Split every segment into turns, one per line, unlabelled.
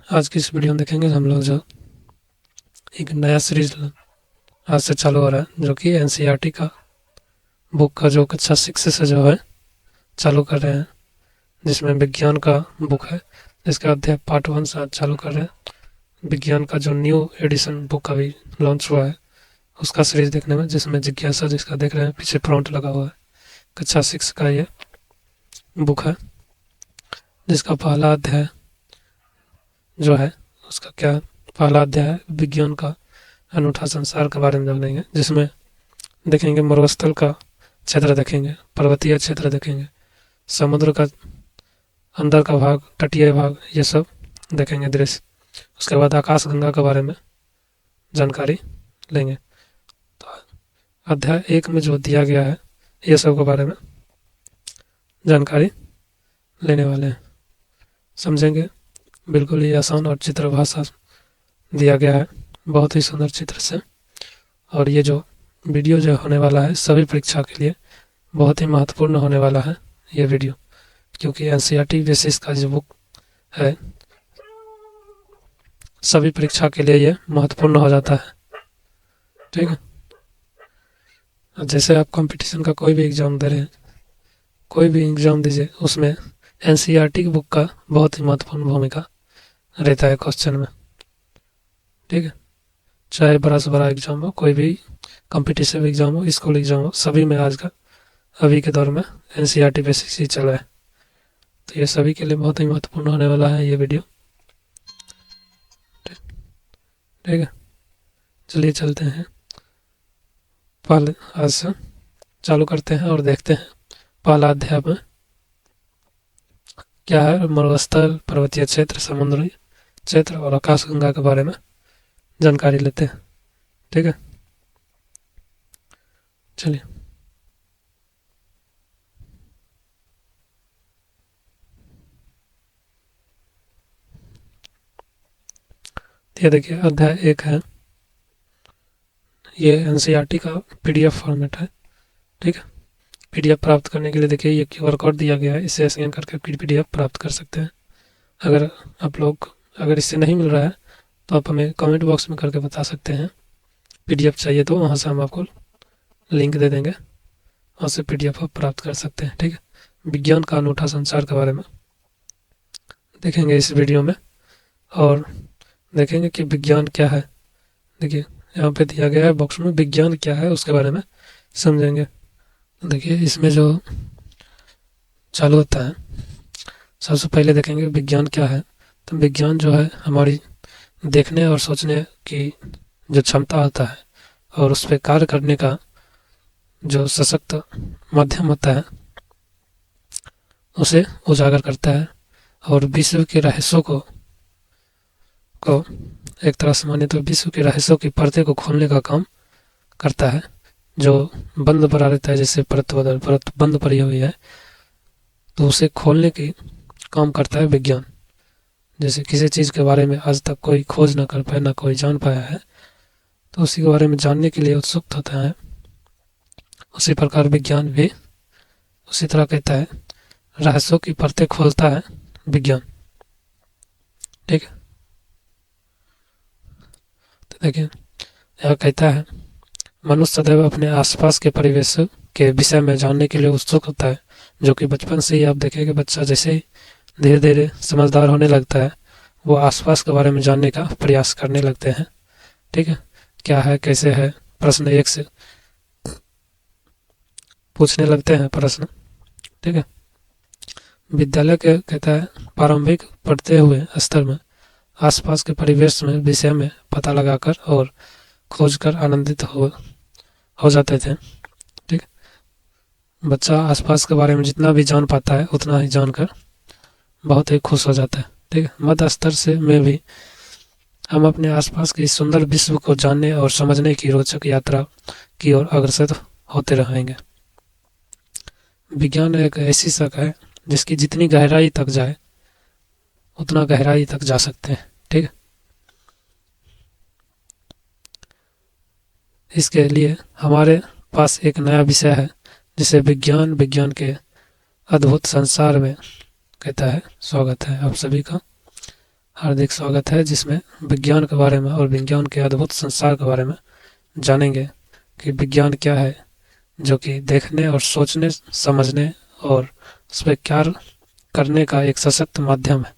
आज की इस वीडियो में देखेंगे हम लोग जो एक नया सीरीज आज से चालू हो रहा है, जो कि एनसीईआरटी का बुक का जो कक्षा 6 से जो है चालू कर रहे हैं, जिसमें विज्ञान का बुक है। इसका अध्याय पार्ट 1 से आज चालू कर रहे हैं। विज्ञान का जो न्यू एडिशन बुक अभी लॉन्च हुआ है उसका सीरीज देखने में, जिसमें जिज्ञासा जिसका देख रहे हैं पीछे फ्रंट लगा हुआ है, कक्षा 6 का ये बुक है, जिसका पहला अध्याय जो है उसका क्या पहला अध्याय है विज्ञान का अनूठा संसार के बारे में जानेंगे, जिसमें देखेंगे मरुस्थल का क्षेत्र देखेंगे, पर्वतीय क्षेत्र देखेंगे, समुद्र का अंदर का भाग, तटीय भाग, ये सब देखेंगे दृश्य। उसके बाद आकाश गंगा के बारे में जानकारी लेंगे। तो अध्याय 1 में जो दिया गया है ये सब के बारे में जानकारी लेने वाले हैं, समझेंगे। बिल्कुल ही आसान और चित्र भाषा दिया गया है, बहुत ही सुंदर चित्र से। और ये जो वीडियो जो होने वाला है सभी परीक्षा के लिए बहुत ही महत्वपूर्ण होने वाला है ये वीडियो, क्योंकि एनसीईआरटी बेसिस का जो बुक है सभी परीक्षा के लिए ये महत्वपूर्ण हो जाता है, ठीक है। जैसे आप कंपटीशन का कोई भी एग्ज़ाम दे रहे हैं, कोई भी एग्ज़ाम दीजिए, उसमें एनसीईआरटी की बुक का बहुत ही महत्वपूर्ण भूमिका रहता है क्वेश्चन में, ठीक है। चाहे बड़ा से बड़ा एग्ज़ाम हो, कोई भी कॉम्पिटिटिव एग्ज़ाम हो, स्कूल एग्ज़ाम हो, सभी में आज का अभी के दौर में एनसीईआरटी बेसिस ही चल रहा है। तो ये सभी के लिए बहुत ही महत्वपूर्ण होने वाला है ये वीडियो, ठीक है। चलिए चलते हैं, पहले आज से चालू करते हैं और देखते हैं पहला अध्याय में क्या है। मरुस्थल, पर्वतीय क्षेत्र, समुद्री क्षेत्र और आकाश गंगा के बारे में जानकारी लेते हैं, ठीक है। चलिए ये देखिए अध्याय 1 है, ये एनसीईआरटी का पीडीएफ फॉर्मेट है, ठीक है। पीडीएफ प्राप्त करने के लिए देखिए ये क्यूआर कोड दिया गया है, इसे स्कैन करके पीडीएफ प्राप्त कर सकते हैं। अगर आप लोग अगर इससे नहीं मिल रहा है तो आप हमें कमेंट बॉक्स में करके बता सकते हैं। पीडीएफ चाहिए तो वहाँ से हम आपको लिंक दे देंगे, वहाँ से पीडीएफ आप प्राप्त कर सकते हैं, ठीक है। विज्ञान का अनूठा संसार के बारे में देखेंगे इस वीडियो में, और देखेंगे कि विज्ञान क्या है। देखिए यहाँ पे दिया गया है बॉक्स में, विज्ञान क्या है उसके बारे में समझेंगे। देखिए इसमें जो चालू होता है, सबसे पहले देखेंगे विज्ञान क्या है। तो विज्ञान जो है हमारी देखने और सोचने की जो क्षमता होता है और उस पर कार्य करने का जो सशक्त माध्यम होता है उसे उजागर करता है, और विश्व के रहस्यों को एक तरह से माने तो विश्व के रहस्यों की परतें को खोलने का काम करता है। जो बंद पड़ा रहता है, जैसे परत बंद पड़ी हुई है, तो उसे खोलने की काम करता है विज्ञान। जैसे किसी चीज़ के बारे में आज तक कोई खोज ना कर पाया, ना कोई जान पाया है, तो उसी के बारे में जानने के लिए उत्सुक होता है। उसी प्रकार विज्ञान भी उसी तरह कहता है, रहस्यों की परतें खोलता है विज्ञान, ठीक है। तो देखिए यह कहता है मनुष्य सदैव अपने आसपास के परिवेश के विषय में जानने के लिए उत्सुक होता है, जो कि बचपन से ही आप देखेंगे बच्चा जैसे ही धीरे धीरे समझदार होने लगता है वो आसपास के बारे में जानने का प्रयास करने लगते हैं, ठीक है। क्या है, कैसे है, प्रश्न एक से पूछने लगते हैं प्रश्न, ठीक है। विद्यालय के कहता है प्रारंभिक पढ़ते हुए स्तर में आसपास के परिवेश में विषय में पता लगाकर और खोज कर आनंदित हो जाते थे, ठीक। बच्चा आसपास के बारे में जितना भी जान पाता है उतना ही जानकर बहुत ही खुश हो जाता है, ठीक है। मध्य स्तर से में भी हम अपने आसपास के इस सुंदर विश्व को जानने और समझने की रोचक यात्रा की ओर अग्रसर होते रहेंगे। विज्ञान एक ऐसी शाखा है जिसकी जितनी गहराई तक जाए उतना गहराई तक जा सकते हैं, ठीक है। इसके लिए हमारे पास एक नया विषय है जिसे विज्ञान के अद्भुत संसार में कहता है। स्वागत है आप सभी का हार्दिक स्वागत है, जिसमें विज्ञान के बारे में और विज्ञान के अद्भुत संसार के बारे में जानेंगे कि विज्ञान क्या है, जो कि देखने और सोचने, समझने और उस पर कार्य करने का एक सशक्त माध्यम है।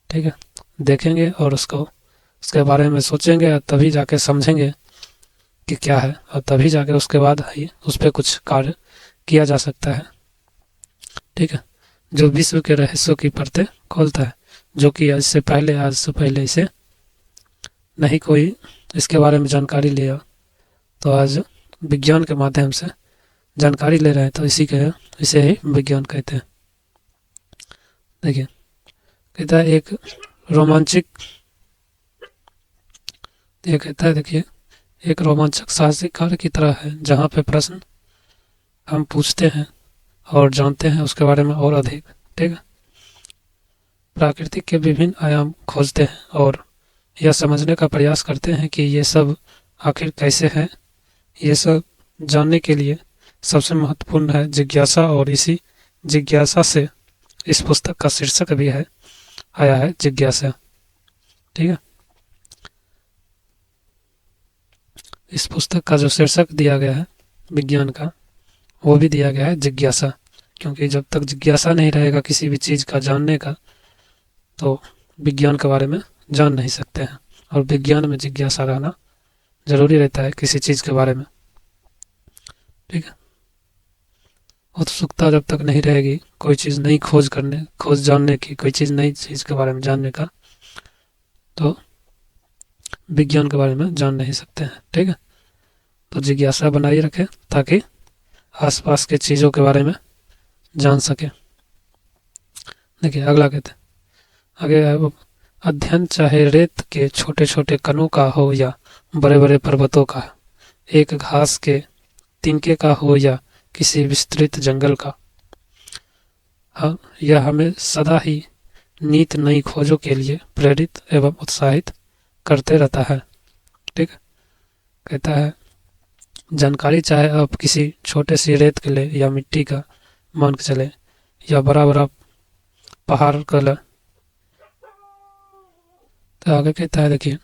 ठीक है, देखेंगे और उसके बारे में सोचेंगे और तभी जाके समझेंगे कि क्या है, और तभी जाके उसके बाद ही उस पर कुछ कार्य किया जा सकता है। ठीक है, जो विश्व के रहस्यों की परतें खोलता है, जो कि आज से पहले इसे नहीं कोई इसके बारे में जानकारी लिया, तो आज विज्ञान के माध्यम से जानकारी ले रहे हैं, तो इसे ही विज्ञान कहते हैं। देखिए, कहता है एक रोमांचक ये कहता है, देखिए, एक रोमांचक साहसिक कार्य की तरह है, जहाँ पे प्रश्न हम पूछते हैं और जानते हैं उसके बारे में और अधिक। ठीक है, प्रकृति के विभिन्न आयाम खोजते हैं और यह समझने का प्रयास करते हैं कि ये सब आखिर कैसे है। ये सब जानने के लिए सबसे महत्वपूर्ण है जिज्ञासा, और इसी जिज्ञासा से इस पुस्तक का शीर्षक भी आया है जिज्ञासा। ठीक है, इस पुस्तक का जो शीर्षक दिया गया है विज्ञान का, वो भी दिया गया है जिज्ञासा, क्योंकि जब तक जिज्ञासा नहीं रहेगा किसी भी चीज़ का जानने का, तो विज्ञान के बारे में जान नहीं सकते हैं। और विज्ञान में जिज्ञासा रहना जरूरी रहता है किसी चीज़ के बारे में। ठीक है, उत्सुकता जब तक नहीं रहेगी कोई चीज़ नई खोज जानने की, कोई चीज़ नई चीज़ के बारे में जानने का, तो विज्ञान के बारे में जान नहीं सकते हैं। ठीक है, तो जिज्ञासा बनाए रखें ताकि आसपास के चीज़ों के बारे में जान सके। देखिए, अगला कहते हैं, आगे अध्ययन चाहे रेत के छोटे छोटे कणों का हो या बड़े बड़े पर्वतों का, एक घास के तिनके का हो या किसी विस्तृत जंगल का, हाँ, यह हमें सदा ही नित नई खोजों के लिए प्रेरित एवं उत्साहित करते रहता है। ठीक है, कहता है, जानकारी चाहे आप किसी छोटे सी रेत के लिए या मिट्टी का मान के चले, या बड़ा बड़ा पहाड़ का ले, तो आगे कहता है, देखिए,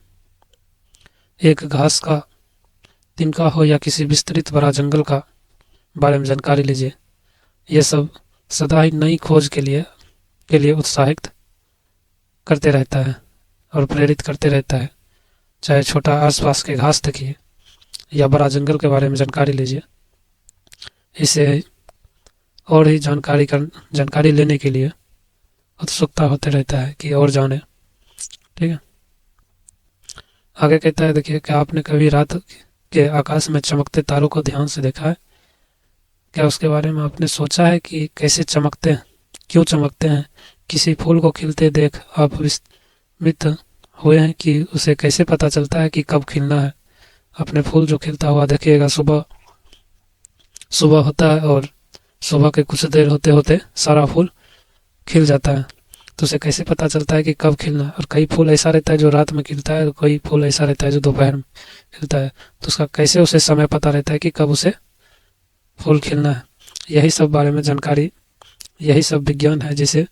एक घास का तिनका हो या किसी विस्तृत बड़ा जंगल का बारे में जानकारी लीजिए। ये सब सदा ही नई खोज के लिए उत्साहित करते रहता है और प्रेरित करते रहता है। चाहे छोटा आसपास के घास देखिए या बड़ा जंगल के बारे में जानकारी लीजिए, इसे और ही जानकारी लेने के लिए उत्सुकता होते रहता है कि और जाने। ठीक है, आगे कहता है, देखिए, क्या आपने कभी रात के आकाश में चमकते तारों को ध्यान से देखा है? क्या उसके बारे में आपने सोचा है कि कैसे चमकते हैं, क्यों चमकते हैं? किसी फूल को खिलते देख आप विस्मित हुए हैं कि उसे कैसे पता चलता है कि कब खिलना है? अपने फूल जो खिलता हुआ देखिएगा, सुबह होता है और सुबह के कुछ देर होते होते सारा फूल खिल जाता है, तो उसे कैसे पता चलता है कि कब खिलना है? और कई फूल ऐसा रहता है जो रात में खिलता है, और कई फूल ऐसा रहता है जो दोपहर में खिलता है, तो उसका कैसे उसे समय पता रहता है कि कब उसे फूल खिलना है? यही सब बारे में जानकारी, यही सब विज्ञान है, जिसे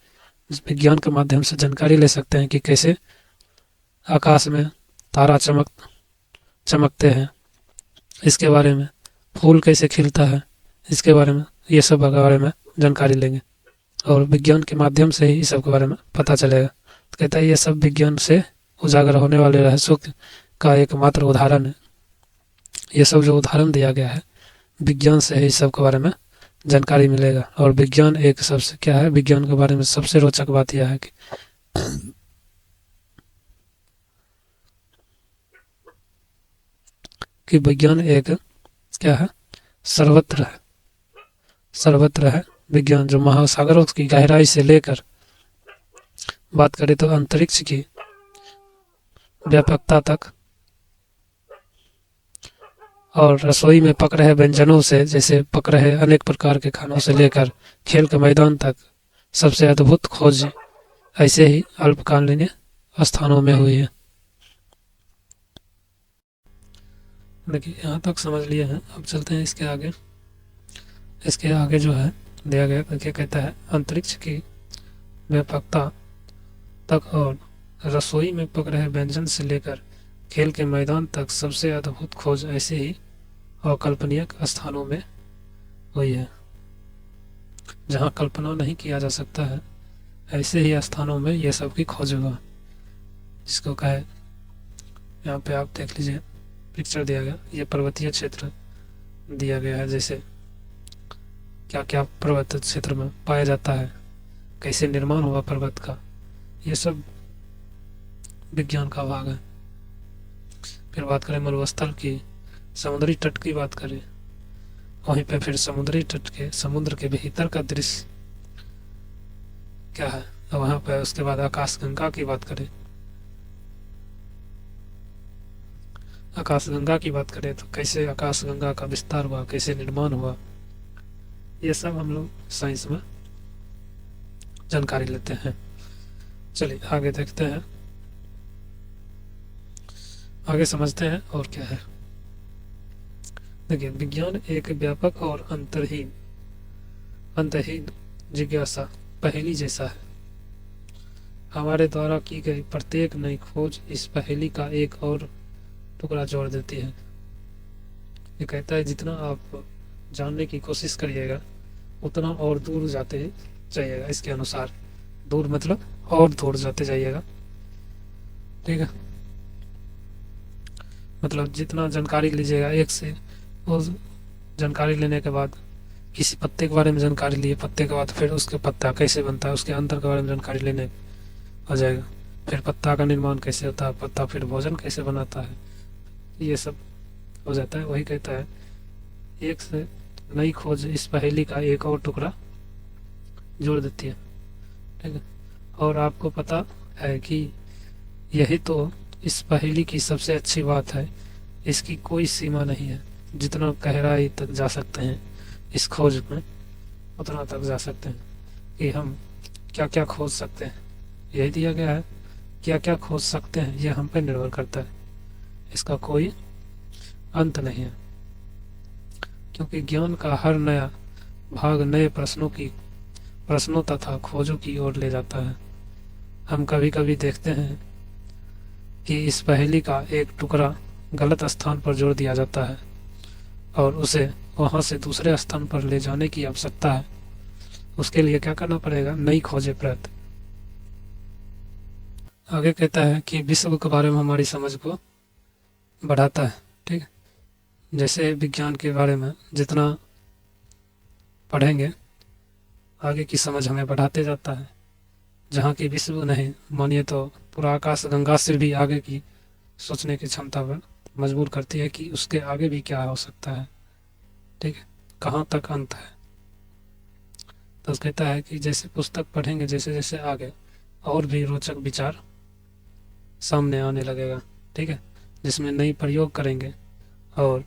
विज्ञान के माध्यम से जानकारी ले सकते हैं कि कैसे आकाश में तारा चमकते हैं, इसके बारे में फूल कैसे खिलता है, इसके बारे में, ये सब के बारे में जानकारी लेंगे और विज्ञान के माध्यम से ही इस सब के बारे में पता चलेगा। तो कहता है, ये सब विज्ञान से उजागर होने वाले रहस्यों का एकमात्र उदाहरण है। ये सब जो उदाहरण दिया गया है, विज्ञान से ही इस सब के बारे में जानकारी मिलेगा। और विज्ञान एक सबसे क्या है, विज्ञान के बारे में सबसे रोचक बात यह है कि विज्ञान एक क्या है, सर्वत्र है विज्ञान, जो महासागरों की गहराई से लेकर बात करें तो अंतरिक्ष की व्यापकता तक, और रसोई में पक रहे व्यंजनों से, जैसे पक रहे अनेक प्रकार के खानों से लेकर खेल के मैदान तक, सबसे अद्भुत खोज ऐसे ही अल्पकालीन स्थानों में हुई है। देखिए, यहाँ तक समझ लिए हैं, अब चलते हैं इसके आगे। इसके आगे जो है दिया गया, क्या कहता है, अंतरिक्ष की व्यापकता तक और रसोई में पक रहे व्यंजन से लेकर खेल के मैदान तक सबसे अद्भुत खोज ऐसे ही अकल्पनीय स्थानों में हुई है। जहाँ कल्पना नहीं किया जा सकता है, ऐसे ही स्थानों में ये सब की खोज हुआ, जिसको कहे यहाँ पे आप देख लीजिए पिक्चर दिया गया, ये पर्वतीय क्षेत्र दिया गया है, जैसे क्या क्या पर्वत क्षेत्र में पाया जाता है, कैसे निर्माण हुआ पर्वत का, ये सब विज्ञान का भाग है। फिर बात करें मरुस्थल की, समुद्री तट की बात करें, वहीं पे फिर समुद्री तट के समुद्र के भीतर का दृश्य क्या है, और वहां पे उसके बाद आकाशगंगा की बात करें, आकाशगंगा की बात करें तो कैसे आकाशगंगा का विस्तार हुआ, कैसे निर्माण हुआ, ये सब हम लोग साइंस में जानकारी लेते हैं। चलिए आगे देखते हैं, आगे समझते हैं और क्या है। देखिए, विज्ञान एक व्यापक और अंतहीन जिज्ञासा पहेली जैसा है। हमारे द्वारा की गई प्रत्येक नई खोज इस पहेली का एक और टुकड़ा जोड़ देती है। ये कहता है जितना आप जानने की कोशिश करिएगा उतना और दूर जाते जाइएगा, इसके अनुसार दूर मतलब और दूर जाते जाइएगा, ठीक है। मतलब जितना जानकारी लीजिएगा एक से, उस जानकारी लेने के बाद किसी पत्ते के बारे में जानकारी लिए, पत्ते के बाद फिर उसके पत्ता कैसे बनता है उसके अंदर के बारे में जानकारी लेने आ जाएगा, फिर पत्ता का निर्माण कैसे होता है, पत्ता फिर भोजन कैसे बनाता है, ये सब हो जाता है। वही कहता है एक से नई खोज इस पहेली का एक और टुकड़ा जोड़ देती है, ठीक है। और आपको पता है कि यही तो इस पहेली की सबसे अच्छी बात है, इसकी कोई सीमा नहीं है। जितना गहराई तक जा सकते हैं इस खोज में उतना तक जा सकते हैं कि हम क्या क्या खोज सकते हैं, यही दिया गया है। क्या क्या खोज सकते हैं यह हम पर निर्भर करता है, इसका कोई अंत नहीं है, क्योंकि ज्ञान का हर नया भाग नए प्रश्नों तथा खोजों की ओर ले जाता है। हम कभी कभी देखते हैं कि इस पहेली का एक टुकड़ा गलत स्थान पर जोड़ दिया जाता है और उसे वहां से दूसरे स्थान पर ले जाने की आवश्यकता है। उसके लिए क्या करना पड़ेगा, नई खोजें प्रयत्न। आगे कहता है कि विश्व के बारे में हमारी समझ को बढ़ाता है, ठीक है। जैसे विज्ञान के बारे में जितना पढ़ेंगे आगे की समझ हमें बढ़ाते जाता है। जहाँ की विश्व नहीं, मानिए तो पूरा आकाश गंगा से भी आगे की सोचने की क्षमता पर मजबूर करती है कि उसके आगे भी क्या हो सकता है, ठीक है, कहाँ तक अंत है। तो कहता है कि जैसे पुस्तक पढ़ेंगे जैसे जैसे आगे और भी रोचक विचार सामने आने लगेगा, ठीक है, जिसमें नई प्रयोग करेंगे और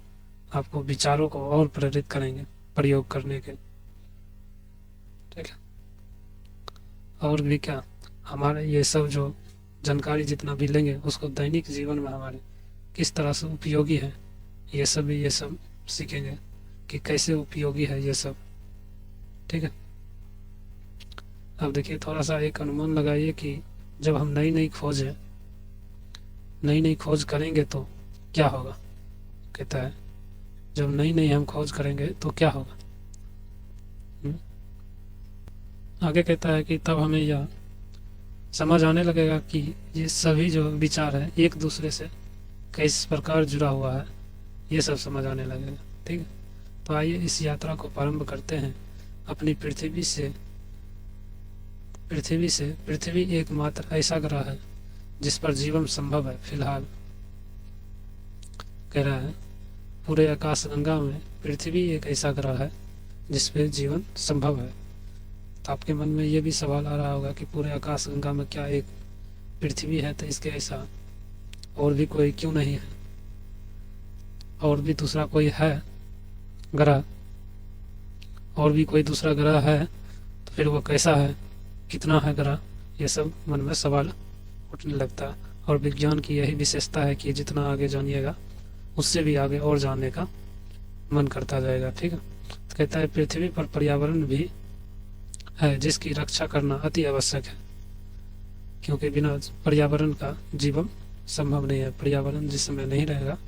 आपको विचारों को और प्रेरित करेंगे प्रयोग करने के, ठीक है। और भी क्या, हमारे ये सब जो जानकारी जितना भी लेंगे उसको दैनिक जीवन में हमारे किस तरह से उपयोगी है, ये सब सीखेंगे कि कैसे उपयोगी है ये सब, ठीक है। अब देखिए थोड़ा सा एक अनुमान लगाइए कि जब हम नई नई खोज करेंगे तो क्या होगा। कहता है जब नई हम खोज करेंगे तो क्या होगा। आगे कहता है कि तब हमें यह समझ आने लगेगा कि ये सभी जो विचार है एक दूसरे से किस प्रकार जुड़ा हुआ है, ये सब समझ आने लगेगा, ठीक है। तो आइए इस यात्रा को प्रारंभ करते हैं अपनी पृथ्वी एकमात्र ऐसा ग्रह है जिस पर जीवन संभव है। फिलहाल कह रहा है पूरे आकाशगंगा में पृथ्वी एक ऐसा ग्रह है जिस पर जीवन संभव है। तो आपके मन में ये भी सवाल आ रहा होगा कि पूरे आकाशगंगा में क्या एक पृथ्वी है, तो इसके ऐसा और भी कोई क्यों नहीं है, और भी दूसरा कोई है ग्रह, और भी कोई दूसरा ग्रह है तो फिर वो कैसा है, कितना है ग्रह, ये सब मन में सवाल उठने लगता है। और विज्ञान की यही विशेषता है कि जितना आगे जानिएगा उससे भी आगे और जानने का मन करता जाएगा, ठीक है। तो कहता है पृथ्वी पर पर्यावरण भी है जिसकी रक्षा करना अति आवश्यक है, क्योंकि बिना पर्यावरण का जीवन संभव नहीं है। पर्यावरण जिस समय नहीं रहेगा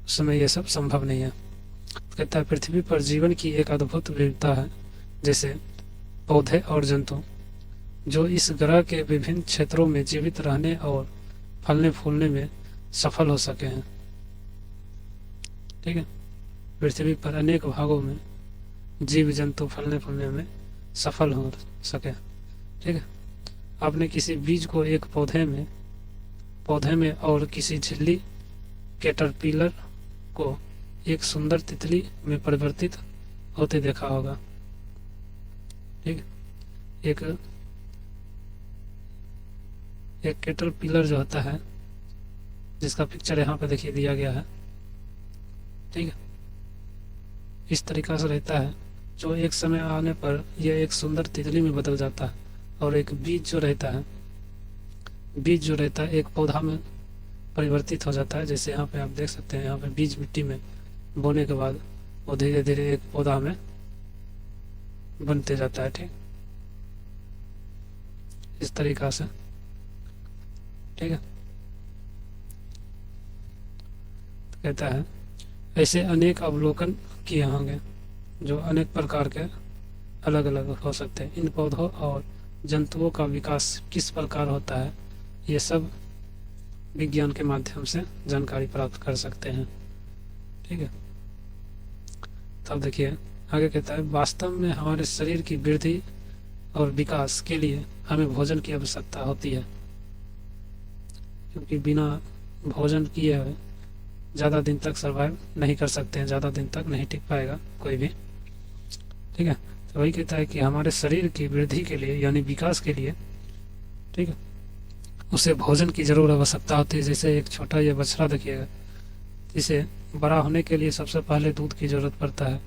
उस समय ये सब संभव नहीं है। कहता है पृथ्वी पर जीवन की एक अद्भुत विविधता है, जैसे पौधे और जंतु जो इस ग्रह के विभिन्न क्षेत्रों में जीवित रहने और फलने फूलने में सफल हो सके हैं। ठीक है, पृथ्वी पर अनेक भागों में जीव जंतु फलने फूलने में सफल हो सके। ठीक है, आपने किसी बीज को एक पौधे में और किसी झिल्ली कैटरपिलर को एक सुंदर तितली में परिवर्तित होते देखा होगा। ठीक, एक कैटरपिलर जो होता है, जिसका पिक्चर यहाँ पे देखिए दिया गया है। ठीक है, इस तरीका से रहता है, जो एक समय आने पर यह एक सुंदर तितली में बदल जाता है। और एक बीज जो रहता है एक पौधा में परिवर्तित हो जाता है। जैसे यहाँ पे आप देख सकते हैं, यहाँ पे बीज मिट्टी में बोने के बाद वो धीरे धीरे एक पौधा में बनते जाता है। ठीक, इस तरीका से। ठीक है, तो कहता है ऐसे अनेक अवलोकन किए होंगे जो अनेक प्रकार के अलग अलग हो सकते हैं। इन पौधों और जंतुओं का विकास किस प्रकार होता है, ये सब विज्ञान के माध्यम से जानकारी प्राप्त कर सकते हैं। ठीक है, तब देखिए आगे कहता है वास्तव में हमारे शरीर की वृद्धि और विकास के लिए हमें भोजन की आवश्यकता होती है, क्योंकि बिना भोजन किए हुए ज़्यादा दिन तक सर्वाइव नहीं कर सकते हैं, ज़्यादा दिन तक नहीं टिक पाएगा कोई भी। ठीक है, तो वही कहता है कि हमारे शरीर की वृद्धि के लिए यानी विकास के लिए, ठीक है, उसे भोजन की जरूर आवश्यकता होती है। जैसे एक छोटा ये बछड़ा देखिएगा, इसे बड़ा होने के लिए सबसे पहले दूध की जरूरत पड़ता है,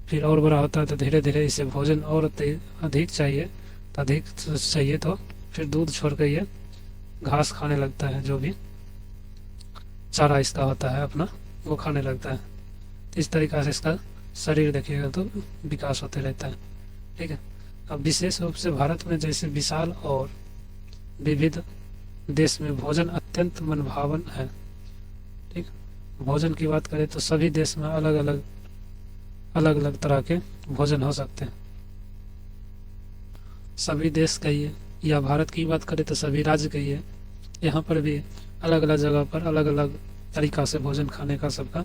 फिर और बड़ा होता है तो धीरे धीरे इसे भोजन और अधिक चाहिए तो फिर दूध छोड़ कर ये घास खाने लगता है, जो भी चारा इसका होता है अपना वो खाने लगता है। तो इस तरीका से इसका शरीर देखिएगा तो विकास होते रहता है। ठीक है, अब विशेष रूप से भारत में जैसे विशाल और विविध देश में भोजन अत्यंत मनभावन है। ठीक, भोजन की बात करें तो सभी देश में अलग अलग तरह के भोजन हो सकते हैं। सभी देश कहिए या भारत की बात करें तो सभी राज्य कहिए, यहाँ पर भी अलग अलग जगह पर अलग अलग तरीका से भोजन खाने का सबका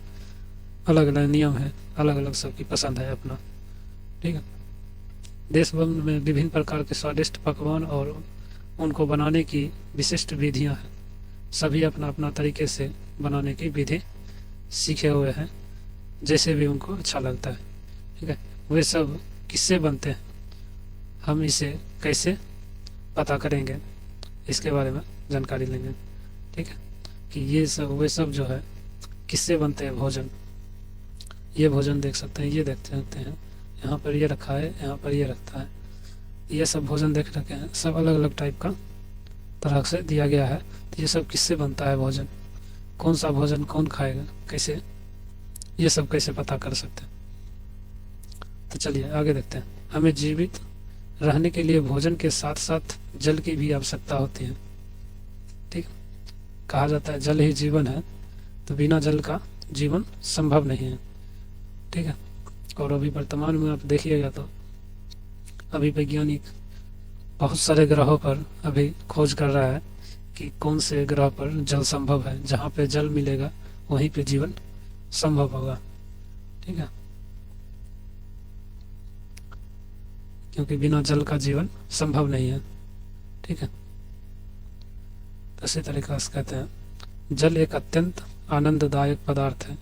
अलग अलग नियम है, अलग अलग सबकी पसंद है अपना। ठीक है, देश भर में विभिन्न प्रकार के स्वादिष्ट पकवान और उनको बनाने की विशिष्ट विधियां हैं। सभी अपना अपना तरीके से बनाने की विधि सीखे हुए हैं, जैसे भी उनको अच्छा लगता है। ठीक है, वे सब किससे बनते हैं, हम इसे कैसे पता करेंगे, इसके बारे में जानकारी लेंगे। ठीक है, कि वे सब जो है किससे बनते हैं भोजन। ये भोजन देख सकते हैं, ये देखते रहते हैं, यहाँ पर ये रखा है, यहाँ पर ये रखता है, ये सब भोजन देख रखे हैं, सब अलग अलग टाइप का तरह से दिया गया है। तो ये सब किससे बनता है भोजन, कौन सा भोजन कौन खाएगा, कैसे, ये सब कैसे पता कर सकते हैं। तो चलिए आगे देखते हैं। हमें जीवित रहने के लिए भोजन के साथ साथ जल की भी आवश्यकता होती है। ठीक, कहा जाता है जल ही जीवन है, तो बिना जल का जीवन संभव नहीं है। ठीक है, और अभी वर्तमान में आप देखिएगा तो अभी वैज्ञानिक बहुत सारे ग्रहों पर अभी खोज कर रहा है कि कौन से ग्रह पर जल संभव है, जहाँ पे जल मिलेगा वहीं पे जीवन संभव होगा। ठीक है, क्योंकि बिना जल का जीवन संभव नहीं है। ठीक है, तो इसी तरीका से कहते हैं जल एक अत्यंत आनंददायक पदार्थ है।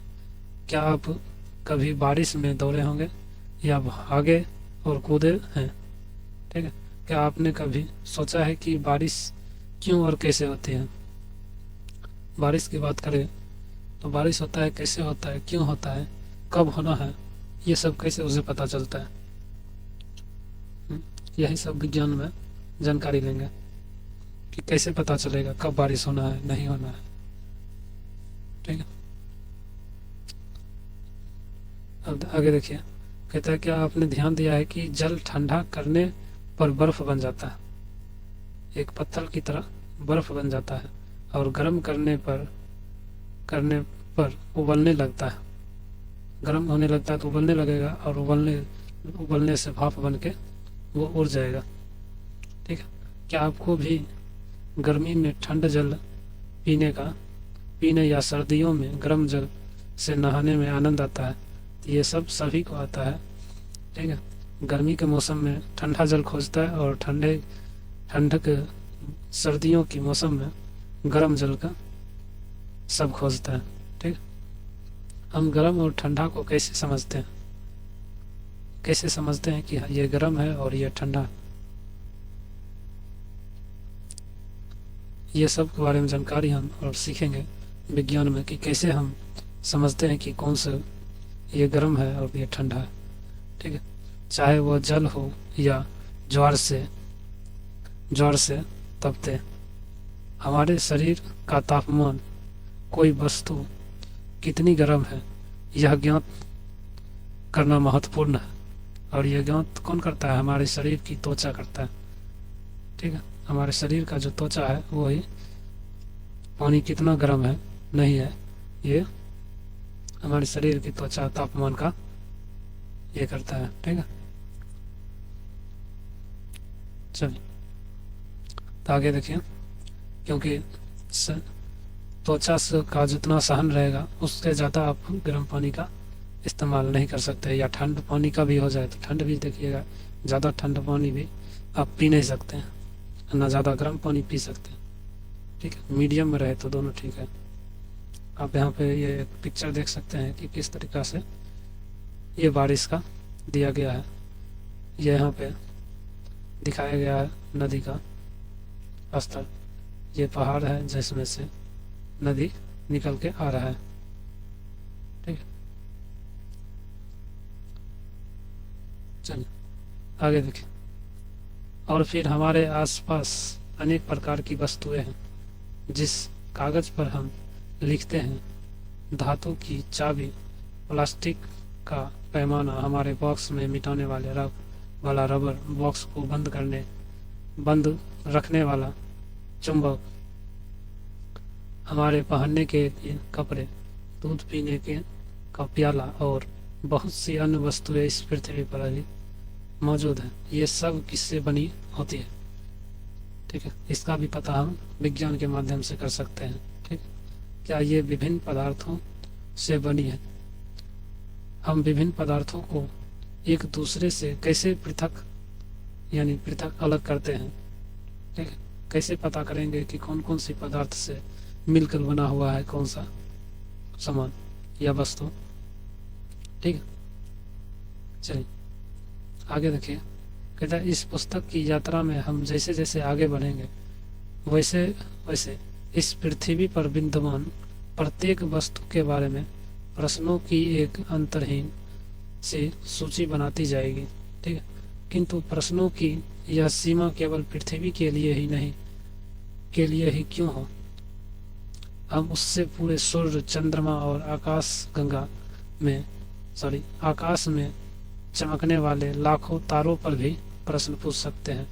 क्या आप कभी बारिश में दौड़े होंगे या भागे और कूदे हैं? ठीक है, क्या आपने कभी सोचा है कि बारिश क्यों और कैसे होती है? बारिश की बात करें तो बारिश होता है, कैसे होता है, क्यों होता है, कब होना है, ये सब कैसे उसे पता चलता है। यही सब विज्ञान में जानकारी लेंगे कि कैसे पता चलेगा कब बारिश होना है, नहीं होना है। ठीक है, अब आगे देखिए, कहता है क्या आपने ध्यान दिया है कि जल ठंडा करने पर बर्फ बन जाता है। एक पत्थर की तरह बर्फ बन जाता है और गर्म करने पर उबलने लगता है। गर्म होने लगता है तो उबलने लगेगा और उबलने से भाप बन के वो उड़ जाएगा। ठीक है। क्या आपको भी गर्मी में ठंड जल पीने या सर्दियों में गर्म जल से नहाने में आनंद आता है? तो ये सब सभी को आता है। ठीक है। गर्मी के मौसम में ठंडा जल खोजता है और ठंडक सर्दियों के मौसम में गर्म जल का सब खोजता है। ठीक है। हम गर्म और ठंडा को कैसे समझते हैं कि ये गर्म है और ये ठंडा है? ये सब के बारे में जानकारी हम और सीखेंगे विज्ञान में कि कैसे हम समझते हैं कि कौन सा ये गर्म है और ये ठंडा है। ठीक है। चाहे वो जल हो या ज्वार से तपते हमारे शरीर का तापमान, कोई वस्तु कितनी गर्म है यह ज्ञात करना महत्वपूर्ण है। और यह ज्ञात कौन करता है? हमारे शरीर की त्वचा करता है। ठीक है। हमारे शरीर का जो त्वचा है वो ही पानी कितना गर्म है नहीं है, ये हमारे शरीर की त्वचा तापमान का ये करता है। ठीक है। चलिए तो आगे देखिए, क्योंकि त्वचा का जितना सहन रहेगा उससे ज़्यादा आप गर्म पानी का इस्तेमाल नहीं कर सकते। या ठंड पानी का भी हो जाए तो ठंड भी देखिएगा, ज़्यादा ठंड पानी भी आप पी नहीं सकते हैं, ना ज़्यादा गर्म पानी पी सकते हैं। ठीक है। मीडियम में रहे तो दोनों ठीक है। आप यहाँ पे ये पिक्चर देख सकते हैं कि किस तरीक़ा से ये बारिश का दिया गया है। ये यहाँ पे दिखाया गया है नदी का स्तर। ये पहाड़ है जिसमें से नदी निकल के आ रहा है। ठीक है। चलिए आगे देखिए। और फिर हमारे आसपास अनेक प्रकार की वस्तुएं हैं जिस कागज पर हम लिखते हैं, धातु की चाबी, प्लास्टिक का पैमाना, हमारे बॉक्स में मिटाने वाला रबर, बॉक्स को बंद रखने वाला चुंबक, हमारे पहनने के कपड़े, दूध पीने का प्याला और बहुत सी अन्य वस्तुएं इस पृथ्वी पर अभी मौजूद हैं। ये सब किससे बनी होती है? ठीक है। इसका भी पता हम विज्ञान के माध्यम से कर सकते हैं। ठीक है। क्या ये विभिन्न पदार्थों से बनी है? हम विभिन्न पदार्थों को एक दूसरे से कैसे पृथक अलग करते हैं? ठीक है। कैसे पता करेंगे कि कौन कौन सी पदार्थ से मिलकर बना हुआ है कौन सा सामान या वस्तु? ठीक है। चलिए आगे देखिए। कहता है इस पुस्तक की यात्रा में हम जैसे जैसे आगे बढ़ेंगे वैसे वैसे इस पृथ्वी पर विद्यमान प्रत्येक वस्तु के बारे में प्रश्नों की एक अंतरहीन सी सूची बनाती जाएगी। ठीक है। किंतु प्रश्नों की यह सीमा केवल पृथ्वी के लिए ही क्यों हो? हम उससे पूरे सूर्य, चंद्रमा और आकाश में चमकने वाले लाखों तारों पर भी प्रश्न पूछ सकते हैं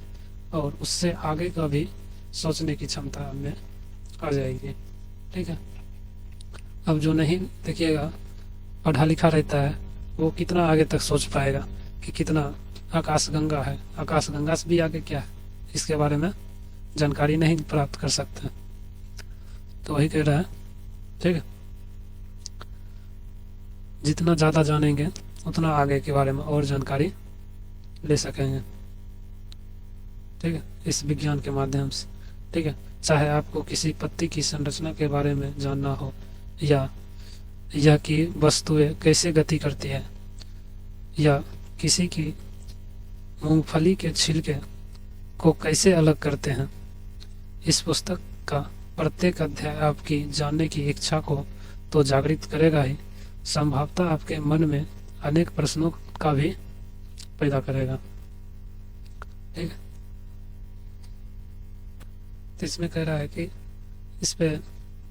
और उससे आगे का भी सोचने की क्षमता हमें आ जाएगी। ठीक है। अब जो नहीं देखिएगा पढ़ा लिखा रहता है वो कितना आगे तक सोच पाएगा कि कितना आकाशगंगा है, आकाशगंगा से भी आगे क्या है, इसके बारे में जानकारी नहीं प्राप्त कर सकते। तो वही कह रहा है। ठीक है। जितना ज़्यादा जानेंगे उतना आगे के बारे में और जानकारी ले सकेंगे। ठीक है। इस विज्ञान के माध्यम से। ठीक है। चाहे आपको किसी पत्ती की संरचना के बारे में जानना हो या कि वस्तुएं कैसे गति करती है या किसी की मूंगफली के छिलके को कैसे अलग करते हैं, इस पुस्तक का प्रत्येक अध्याय आपकी जानने की इच्छा को तो जागृत करेगा ही, संभवतः आपके मन में अनेक प्रश्नों का भी पैदा करेगा। ठीक है। तो इसमें कह रहा है कि इस पे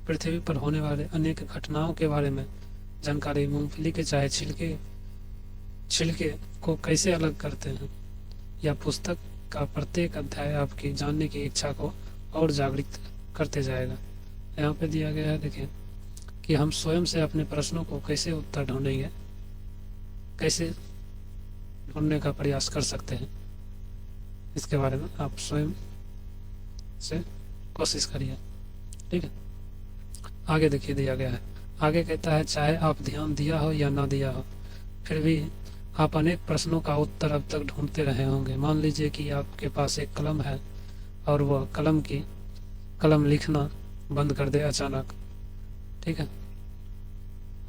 पृथ्वी पर होने वाले अनेक घटनाओं के बारे में जानकारी, मूंगफली के चाहे छिलके को कैसे अलग करते हैं, या पुस्तक का प्रत्येक अध्याय आपकी जानने की इच्छा को और जागृत करते जाएगा। यहाँ पे दिया गया है, देखिए, कि हम स्वयं से अपने प्रश्नों को कैसे उत्तर ढूंढेंगे, कैसे ढूंढने का प्रयास कर सकते हैं, इसके बारे में आप स्वयं से कोशिश करिए। ठीक है, आगे देखिए दिया गया है, आगे कहता है चाहे आप ध्यान दिया हो या ना दिया हो, फिर भी आप अनेक प्रश्नों का उत्तर अब तक ढूंढते रहे होंगे। मान लीजिए कि आपके पास एक कलम है और वह कलम लिखना बंद कर दे अचानक। ठीक है,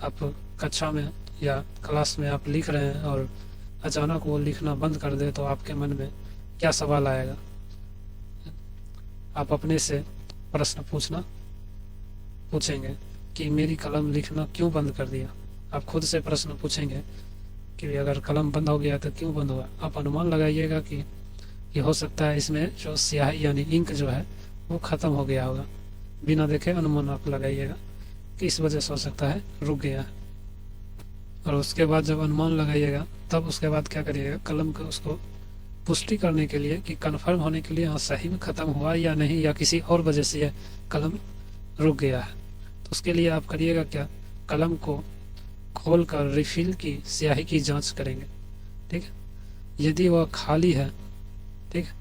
आप कक्षा में या क्लास में आप लिख रहे हैं और अचानक वो लिखना बंद कर दे, तो आपके मन में क्या सवाल आएगा? आप अपने से प्रश्न पूछेंगे कि मेरी कलम लिखना क्यों बंद कर दिया। आप खुद से प्रश्न पूछेंगे कि अगर कलम बंद हो गया तो क्यों बंद हुआ। आप अनुमान लगाइएगा कि हो सकता है इसमें जो स्याही यानी इंक जो है वो ख़त्म हो गया होगा। बिना देखे अनुमान आप लगाइएगा कि इस वजह से हो सकता है रुक गया है। और उसके बाद जब अनुमान लगाइएगा तब उसके बाद क्या करिएगा, कलम को उसको पुष्टि करने के लिए कि कंफर्म होने के लिए हाँ सही में ख़त्म हुआ या नहीं, या किसी और वजह से यह कलम रुक गया है। तो उसके लिए आप करिएगा क्या, कलम को खोल कर रिफिल की स्याही की जांच करेंगे। ठीक है, यदि वह खाली है, ठीक है,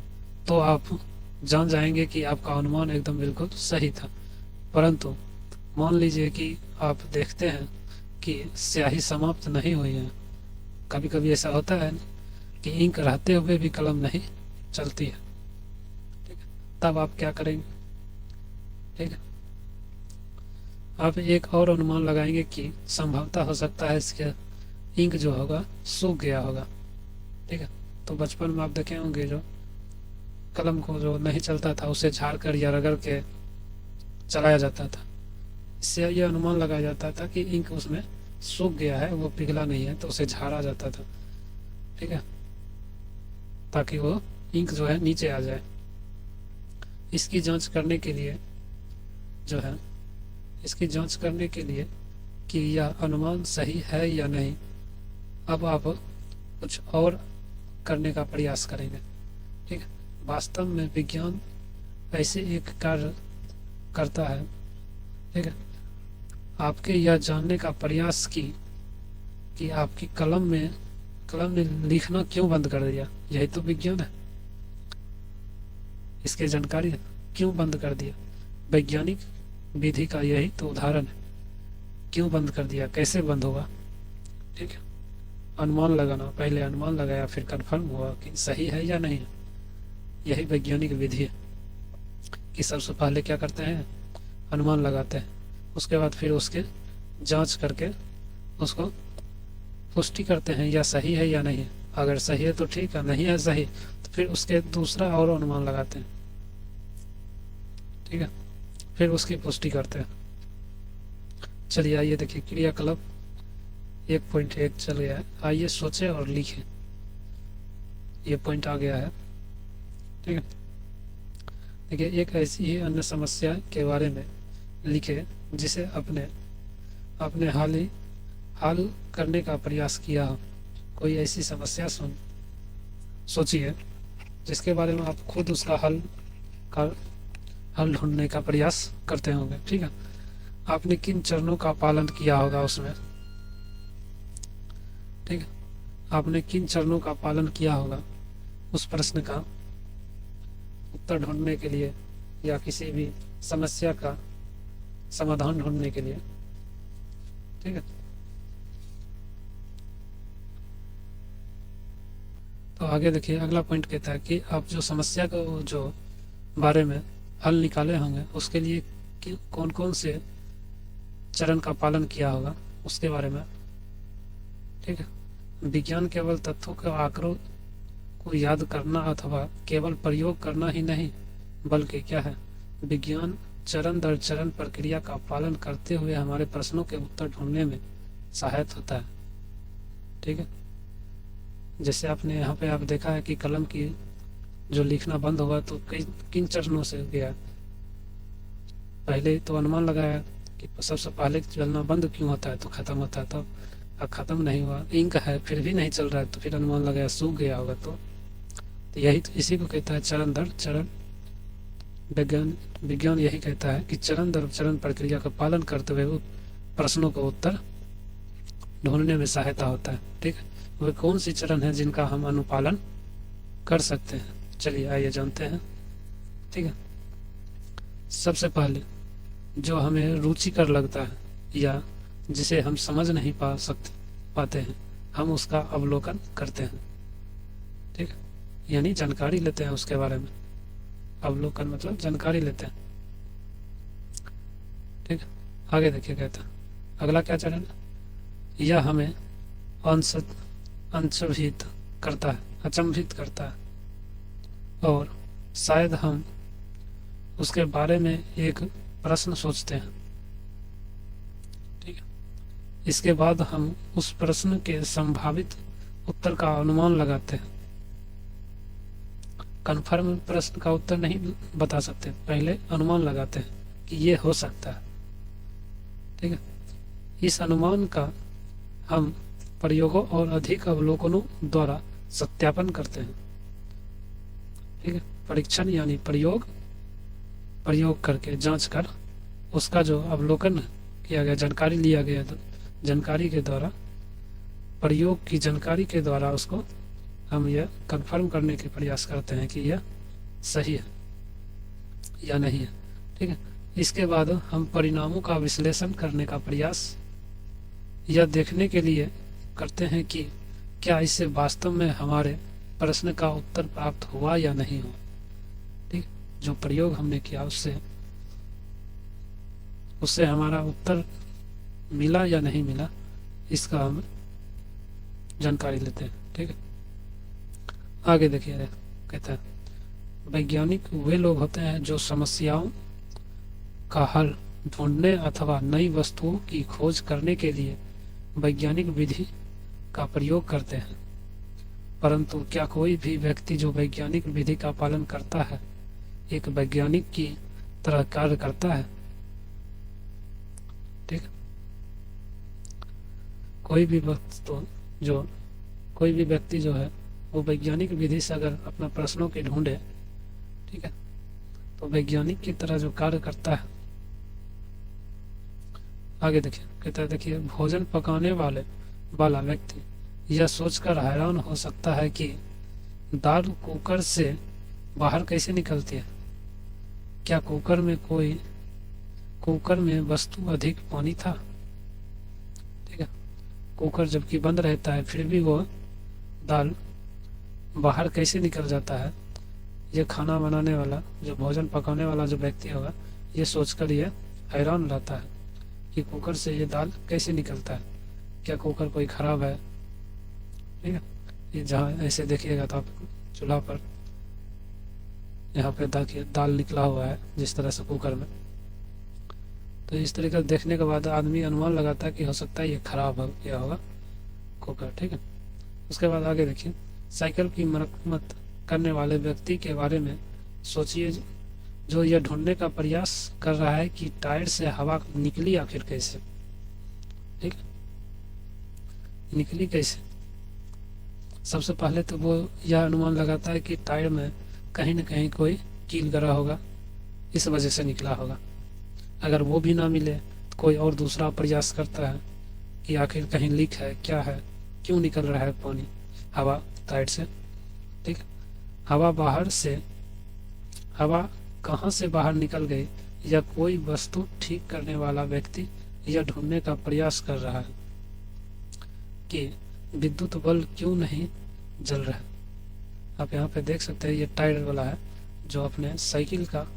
तो आप जान जाएंगे कि आपका अनुमान एकदम बिल्कुल सही था। परंतु मान लीजिए कि आप देखते हैं कि स्याही समाप्त नहीं हुई है, कभी कभी ऐसा होता है कि इंक रहते हुए भी कलम नहीं चलती है। ठीक है, तब आप क्या करेंगे? ठीक है, आप एक और अनुमान लगाएंगे कि संभवतः हो सकता है इसके इंक जो होगा सूख गया होगा। ठीक है, तो बचपन में आप देखे होंगे जो कलम को जो नहीं चलता था उसे झाड़ कर या रगड़ के चलाया जाता था। इससे यह अनुमान लगाया जाता था कि इंक उसमें सूख गया है, वो पिघला नहीं है, तो उसे झाड़ा जाता था। ठीक है, ताकि वो इंक जो है नीचे आ जाए। इसकी जांच करने के लिए कि यह अनुमान सही है या नहीं, अब आप कुछ और करने का प्रयास करेंगे। ठीक है, वास्तव में विज्ञान ऐसे एक कार्य करता है। ठीक है, आपके यह जानने का प्रयास कि आपकी कलम ने लिखना क्यों बंद कर दिया, यही तो विज्ञान है। इसकी जानकारी है क्यों बंद कर दिया, वैज्ञानिक विधि का यही तो उदाहरण है। क्यों बंद कर दिया, कैसे बंद हुआ। ठीक है, अनुमान लगाना, पहले अनुमान लगाया फिर कंफर्म हुआ कि सही है या नहीं है, यही वैज्ञानिक विधि है। कि सबसे पहले क्या करते हैं, अनुमान लगाते हैं, उसके बाद फिर उसके जांच करके उसको पुष्टि करते हैं या सही है या नहीं है। अगर सही है तो ठीक है, नहीं है सही तो फिर उसके दूसरा और अनुमान लगाते हैं। ठीक है, फिर उसकी पुष्टि करते हैं। चलिए आइए देखिए, क्रियाकलाप 1.1 चल गया है। आइए सोचे और लिखें, ये पॉइंट आ गया है। ठीक है, देखिए, एक ऐसी ही अन्य समस्या के बारे में लिखे जिसे अपने हल करने का प्रयास किया हो। कोई ऐसी समस्या सोचिए जिसके बारे में आप खुद उसका हल ढूंढने का प्रयास करते होंगे। ठीक है, आपने किन चरणों का पालन किया होगा उसमें। ठीक है, आपने किन चरणों का पालन किया होगा उस प्रश्न का उत्तर ढूंढने के लिए या किसी भी समस्या का समाधान ढूंढने के लिए। ठीक है, तो आगे देखिए, अगला पॉइंट कहता है कि आप जो समस्या को जो बारे में हल निकाले होंगे उसके लिए कौन कौन से चरण का पालन किया होगा उसके बारे में। ठीक है, विज्ञान केवल तथ्यों के आंकड़ों को याद करना अथवा केवल प्रयोग करना ही नहीं, बल्कि क्या है, विज्ञान चरण दर चरण प्रक्रिया का पालन करते हुए हमारे प्रश्नों के उत्तर ढूंढने में सहायक होता है। ठीक है, जैसे आपने यहाँ पे आप देखा है कि कलम की जो लिखना बंद हुआ तो किन चरणों से गया। पहले तो अनुमान लगाया कि सबसे पहले चलना बंद क्यों होता है, तो खत्म होता है, तो अब खत्म नहीं हुआ, इंक है फिर भी नहीं चल रहा है, तो फिर अनुमान लगाया सूख गया होगा। तो तो यही तो इसी को कहता है चरण दर चरण। विज्ञान यही कहता है कि चरण दर चरण प्रक्रिया का पालन करते हुए प्रश्नों का उत्तर ढूंढने में सहायता होता है। ठीक है, वे कौन सी चरण है जिनका हम अनुपालन कर सकते हैं? चलिए आइए जानते हैं। ठीक है, सबसे पहले जो हमें रुचिकर लगता है या जिसे हम समझ नहीं पाते हैं, हम उसका अवलोकन करते हैं। ठीक है, यानी जानकारी लेते हैं उसके बारे में। अवलोकन मतलब जानकारी लेते हैं। ठीक है, आगे देखिए कहता है अगला क्या चरण है? यह हमें अचंभित करता है और शायद हम उसके बारे में एक प्रश्न सोचते हैं। ठीक है, इसके बाद हम उस प्रश्न के संभावित उत्तर का अनुमान लगाते हैं। कन्फर्म प्रश्न का उत्तर नहीं बता सकते, पहले अनुमान लगाते हैं कि ये हो सकता है। ठीक है, इस अनुमान का हम प्रयोगों और अधिक अवलोकनों द्वारा सत्यापन करते हैं। ठीक है, परीक्षण यानी प्रयोग करके जांच कर उसका जो अवलोकन किया गया, जानकारी लिया गया, तो जानकारी के द्वारा, प्रयोग की जानकारी के द्वारा उसको हम यह कंफर्म करने के प्रयास करते हैं कि यह सही है या नहीं है। ठीक है, इसके बाद हम परिणामों का विश्लेषण करने का प्रयास यह देखने के लिए करते हैं कि क्या इससे वास्तव में हमारे प्रश्न का उत्तर प्राप्त हुआ या नहीं हुआ। ठीक, जो प्रयोग हमने किया उससे हमारा उत्तर मिला या नहीं मिला, इसका हम जानकारी लेते हैं। ठीक है, आगे देखिए कहता है वैज्ञानिक वे लोग होते हैं जो समस्याओं का हल ढूंढने अथवा नई वस्तुओं की खोज करने के लिए वैज्ञानिक विधि का प्रयोग करते हैं। परंतु क्या कोई भी व्यक्ति जो वैज्ञानिक विधि का पालन करता है एक वैज्ञानिक की तरह कार्य करता है? ठीक, कोई भी व्यक्ति जो है वो वैज्ञानिक विधि से अगर अपना प्रश्नों के ढूंढे, ठीक है, तो वैज्ञानिक की तरह जो कार्य करता है। आगे देखिए कहता है, देखिए भोजन पकाने वाला व्यक्ति यह सोचकर हैरान हो सकता है कि दाल कुकर से बाहर कैसे निकलती है। क्या कुकर में वस्तु अधिक पानी था? ठीक है, कुकर जबकि बंद रहता है फिर भी वो दाल बाहर कैसे निकल जाता है? ये खाना बनाने वाला, जो भोजन पकाने वाला जो व्यक्ति होगा, ये सोचकर ये हैरान रहता है कि कुकर से ये दाल कैसे निकलता है। क्या कुकर कोई खराब है? ठीक है, ये जहाँ ऐसे देखिएगा तो आप चूल्हा पर यहाँ पे देखिए दाल निकला हुआ है जिस तरह से कुकर में, तो इस तरीके से देखने के बाद आदमी अनुमान लगाता है कि हो सकता है ये खराब हो गया होगा कुकर। ठीक है, उसके बाद आगे देखिए साइकिल की मरम्मत करने वाले व्यक्ति के बारे में सोचिए जो यह ढूंढने का प्रयास कर रहा है कि टायर से हवा निकली आखिर कैसे। ठीक, निकली कैसे? सबसे पहले तो वो यह अनुमान लगाता है कि टायर में कहीं न कहीं कोई कील गड़ा होगा, इस वजह से निकला होगा। अगर वो भी ना मिले तो कोई और दूसरा प्रयास करता है कि आखिर कहीं लीक है, क्या है, क्यों निकल रहा है पानी, हवा टायर से। ठीक, हवा कहाँ से बाहर निकल गई या कोई वस्तु ठीक करने वाला व्यक्ति यह ढूंढने का प्रयास कर रहा है कि विद्युत बल्ब क्यों नहीं जल रहा है। आप यहाँ पे देख सकते हैं ये टायर वाला है जो अपने साइकिल का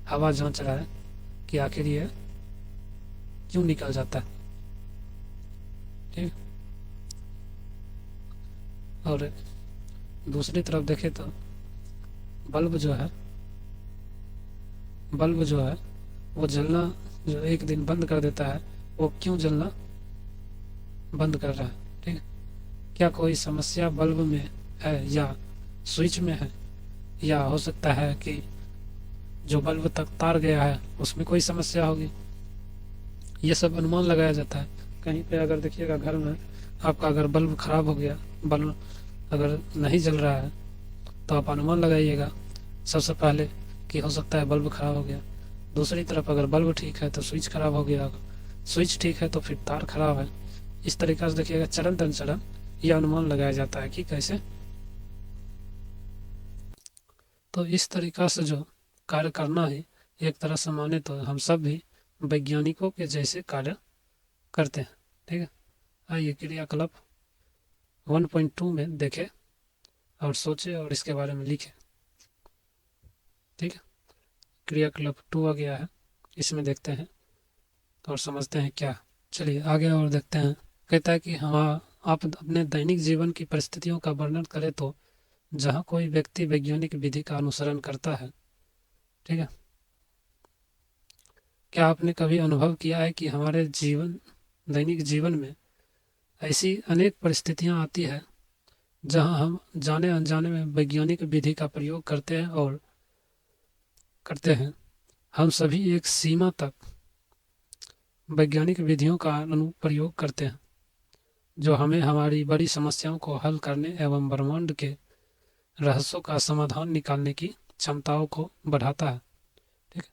हवा जांच रहा है कि आखिर ये क्यों निकल जाता है। ठीक, और दूसरी तरफ देखें तो बल्ब जो है वो जलना जो एक दिन बंद कर देता है, वो क्यों जलना बंद कर रहा है। ठीक है, क्या कोई समस्या बल्ब में है या स्विच में है, या हो सकता है कि जो बल्ब तक तार गया है उसमें कोई समस्या होगी। ये सब अनुमान लगाया जाता है। कहीं पे अगर देखिएगा घर में आपका अगर बल्ब खराब हो गया, बल्ब अगर नहीं जल रहा है तो आप अनुमान लगाइएगा सबसे पहले कि हो सकता है बल्ब खराब हो गया। दूसरी तरफ अगर बल्ब ठीक है तो स्विच खराब हो गया होगा, स्विच ठीक है तो फिर तार खराब है। इस तरीक़ा से देखिएगा चरण दर चरण यह अनुमान लगाया जाता है कि कैसे। तो इस तरीक़ा से जो कार्य करना है, एक तरह से माने तो हम सब भी वैज्ञानिकों के जैसे कार्य करते हैं। ठीक है, आइए क्रियाकलाप 1.2 में देखें और सोचें और इसके बारे में लिखें। ठीक है, क्रियाकलाप 2 आ गया है, इसमें देखते हैं और समझते हैं क्या। चलिए आगे और देखते हैं। कहता है कि हाँ, आप अपने दैनिक जीवन की परिस्थितियों का वर्णन करें तो जहाँ कोई व्यक्ति वैज्ञानिक विधि का अनुसरण करता है। ठीक है, क्या आपने कभी अनुभव किया है कि हमारे दैनिक जीवन में ऐसी अनेक परिस्थितियाँ आती है जहाँ हम जाने अनजाने में वैज्ञानिक विधि का प्रयोग करते हैं। हम सभी एक सीमा तक वैज्ञानिक विधियों का अनुप्रयोग करते हैं जो हमें हमारी बड़ी समस्याओं को हल करने एवं ब्रह्मांड के रहस्यों का समाधान निकालने की क्षमताओं को बढ़ाता है। ठीक है,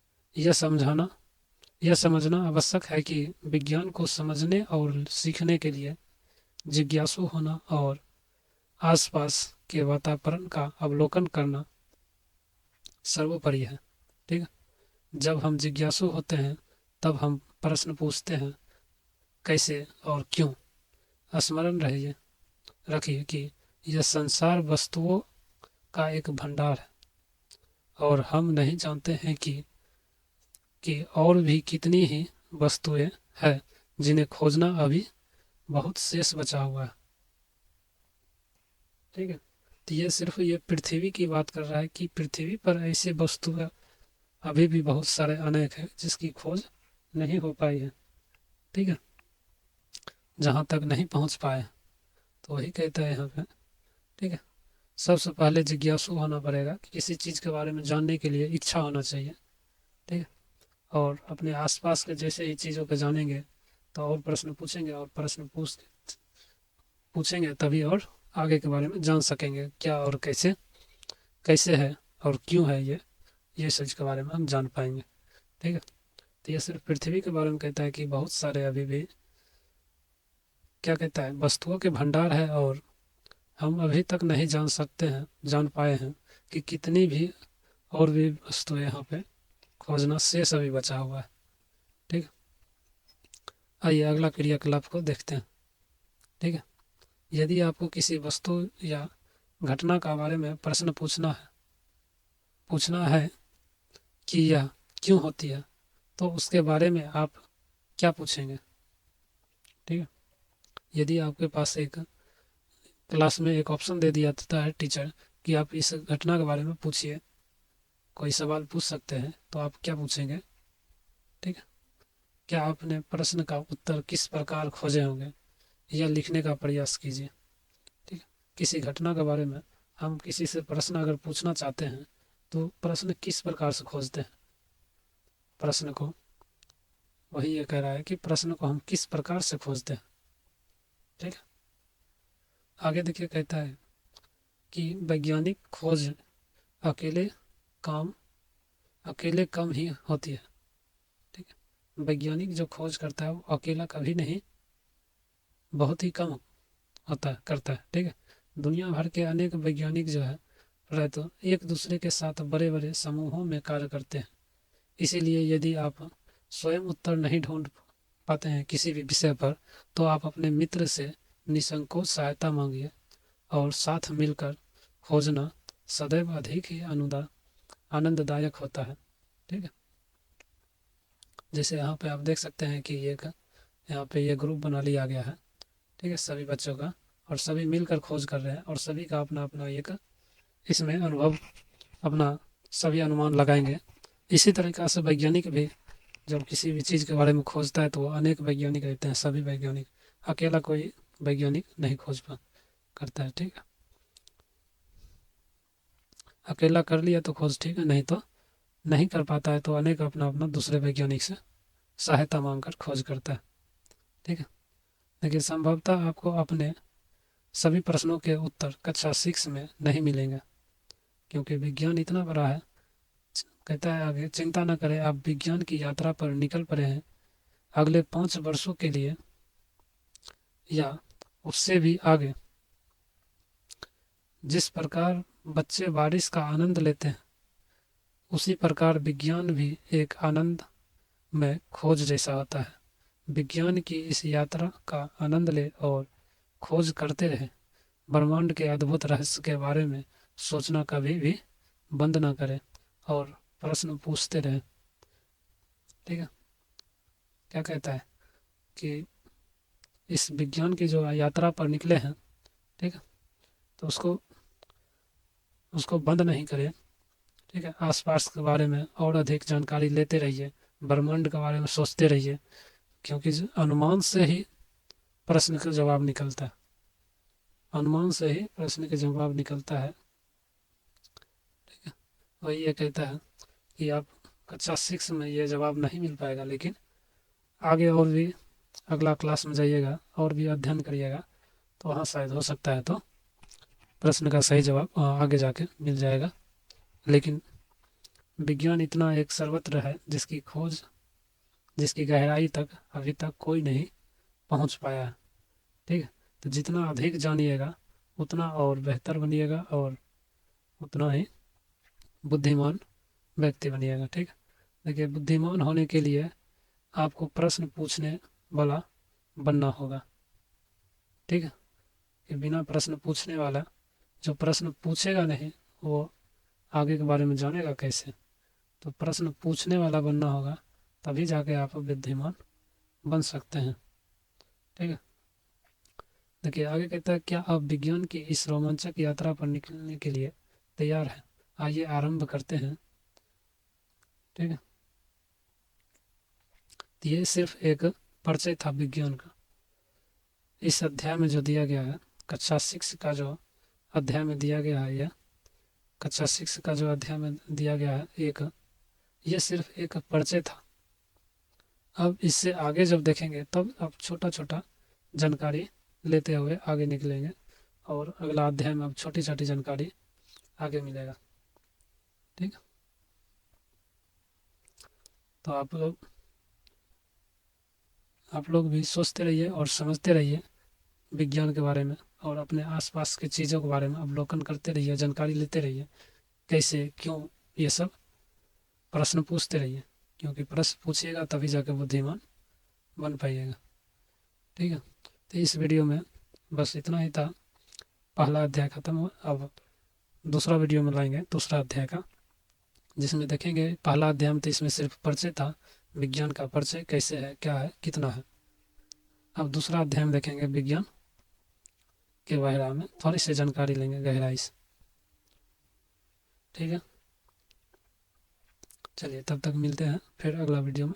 यह समझना आवश्यक है कि विज्ञान को समझने और सीखने के लिए जिज्ञासु होना और आसपास के वातावरण का अवलोकन करना सर्वोपरि है। ठीक है, जब हम जिज्ञासु होते हैं तब हम प्रश्न पूछते हैं कैसे और क्यों। स्मरण रखिए कि यह संसार वस्तुओं का एक भंडार है और हम नहीं जानते हैं कि और भी कितनी ही वस्तुएं हैं जिन्हें खोजना अभी बहुत शेष बचा हुआ है। ठीक है, तो ये सिर्फ ये पृथ्वी की बात कर रहा है कि पृथ्वी पर ऐसे वस्तुएं अभी भी बहुत सारे अनेक हैं जिसकी खोज नहीं हो पाई है। ठीक है, जहाँ तक नहीं पहुँच पाए, तो वही कहता है यहाँ पे। ठीक है, सबसे पहले जिज्ञासु होना पड़ेगा कि किसी चीज़ के बारे में जानने के लिए इच्छा होना चाहिए। ठीक है, और अपने आसपास के जैसे ही चीज़ों को जानेंगे तो और प्रश्न पूछेंगे और प्रश्न पूछेंगे तभी और आगे के बारे में जान सकेंगे क्या और कैसे कैसे है और क्यों है ये चीज़ के बारे में हम जान पाएंगे। ठीक है, तो ये सिर्फ पृथ्वी के बारे में कहता है कि बहुत सारे अभी भी क्या कहता है वस्तुओं के भंडार है और हम अभी तक नहीं जान पाए हैं कि कितनी भी और भी वस्तुएं यहाँ पे खोजना शेष अभी बचा हुआ है। ठीक है, आइए अगला क्रियाकलाप को देखते हैं। ठीक है, यदि आपको किसी वस्तु या घटना के बारे में प्रश्न पूछना है कि यह क्यों होती है, तो उसके बारे में आप क्या पूछेंगे। ठीक है, यदि आपके पास एक क्लास में एक ऑप्शन दे दिया जाता है टीचर कि आप इस घटना के बारे में पूछिए, कोई सवाल पूछ सकते हैं, तो आप क्या पूछेंगे। ठीक है, क्या आपने प्रश्न का उत्तर किस प्रकार खोजे होंगे यह लिखने का प्रयास कीजिए। ठीक है, किसी घटना के बारे में हम किसी से प्रश्न अगर पूछना चाहते हैं तो प्रश्न किस प्रकार से खोजते हैं। प्रश्न को वही ये कह रहा है कि प्रश्न को हम किस प्रकार से खोजते हैं। ठीक है, आगे देखिए कहता है कि वैज्ञानिक खोज अकेले कम ही होती है। ठीक है, वैज्ञानिक जो खोज करता है वो अकेला कभी नहीं, बहुत ही कम करता है। ठीक है, दुनिया भर के अनेक वैज्ञानिक जो है तो एक दूसरे के साथ बड़े बड़े समूहों में कार्य करते हैं। इसीलिए यदि आप स्वयं उत्तर नहीं ढूंढ पाते हैं किसी भी विषय पर तो आप अपने मित्र से निसंकोच सहायता मांगिए और साथ मिलकर खोजना सदैव अधिक ही आनंददायक होता है। ठीक है, जैसे यहाँ पे आप देख सकते हैं कि यहाँ पे ये ग्रुप बना लिया गया है। ठीक है, सभी बच्चों का, और सभी मिलकर खोज कर रहे हैं और सभी का अपना अपना इसमें अनुभव, अपना सभी अनुमान लगाएंगे। इसी तरीक़ा से वैज्ञानिक भी जब किसी भी चीज़ के बारे में खोजता है तो अनेक वैज्ञानिक रहते हैं, सभी वैज्ञानिक, अकेला कोई वैज्ञानिक नहीं करता है। ठीक है, अकेला कर लिया तो खोज ठीक है, नहीं तो नहीं कर पाता है तो अनेक अपना अपना दूसरे वैज्ञानिक से सहायता मांगकर खोज करता है। ठीक है, लेकिन संभवतः आपको अपने सभी प्रश्नों के उत्तर कक्षा 6 में नहीं मिलेंगे। क्योंकि विज्ञान इतना बड़ा है। कहता है आगे, चिंता न करें, आप विज्ञान की यात्रा पर निकल पड़े हैं। अगले 5 वर्षों के लिए या उससे भी आगे। जिस प्रकार बच्चे बारिश का आनंद लेते हैं, उसी प्रकार विज्ञान भी एक आनंद में खोज जैसा होता है। विज्ञान की इस यात्रा का आनंद ले और खोज करते रहे। ब्रह्मांड के अद्भुत रहस्य के बारे में सोचना कभी भी बंद ना करें और प्रश्न पूछते रहे। ठीक है, क्या कहता है कि इस विज्ञान की जो यात्रा पर निकले हैं, ठीक है, तो उसको बंद नहीं करें। ठीक है, आसपास के बारे में और अधिक जानकारी लेते रहिए, ब्रह्मांड के बारे में सोचते रहिए, क्योंकि अनुमान से ही प्रश्न का जवाब निकलता है। अनुमान से ही प्रश्न का जवाब निकलता है। ठीक है, वही ये कहता है कि आप कक्षा 6 में ये जवाब नहीं मिल पाएगा, लेकिन आगे और भी अगला क्लास में जाइएगा और भी अध्ययन करिएगा, तो वहाँ शायद हो सकता है तो प्रश्न का सही जवाब आगे जाके मिल जाएगा। लेकिन विज्ञान इतना एक सर्वत्र है जिसकी खोज, जिसकी गहराई तक अभी तक कोई नहीं पहुंच पाया है। ठीक है, तो जितना अधिक जानिएगा उतना और बेहतर बनिएगा और उतना ही बुद्धिमान व्यक्ति बनिएगा। ठीक है, देखिए, बुद्धिमान होने के लिए आपको प्रश्न पूछने वाला बनना होगा। ठीक है, कि बिना प्रश्न पूछने वाला, जो प्रश्न पूछेगा नहीं, वो आगे के बारे में जानेगा कैसे। तो प्रश्न पूछने वाला बनना होगा, तभी जाके आप बुद्धिमान बन सकते हैं। ठीक है, देखिए आगे कहता है, क्या आप विज्ञान की इस रोमांचक यात्रा पर निकलने के लिए तैयार हैं? आइए आरंभ करते हैं। ठीक है, तो ये सिर्फ एक परिचय था विज्ञान का। इस अध्याय में जो दिया गया है, कक्षा 6 का जो अध्याय में दिया गया है, यह कक्षा 6 का जो अध्याय में दिया गया है, ये सिर्फ एक परिचय था। अब इससे आगे जब देखेंगे तब अब छोटा छोटा जानकारी लेते हुए आगे निकलेंगे, और अगला अध्याय में अब छोटी छोटी जानकारी आगे मिलेगा। ठीक, तो आप लोग भी सोचते रहिए और समझते रहिए विज्ञान के बारे में, और अपने आसपास की चीज़ों के बारे में अवलोकन करते रहिए, जानकारी लेते रहिए, कैसे क्यों, ये सब प्रश्न पूछते रहिए, क्योंकि प्रश्न पूछिएगा तभी जाकर बुद्धिमान बन पाइएगा। ठीक है, तो इस वीडियो में बस इतना ही था। पहला अध्याय खत्म हुआ, अब दूसरा वीडियो में लाएंगे दूसरा अध्याय का, जिसमें देखेंगे पहला अध्याय में तो इसमें सिर्फ परिचय था, विज्ञान का परिचय कैसे है, क्या है, कितना है। अब दूसरा अध्याय में देखेंगे विज्ञान के बारे में थोड़ी सी जानकारी लेंगे गहराई से। ठीक है, चलिए तब तक मिलते हैं फिर अगला वीडियो में।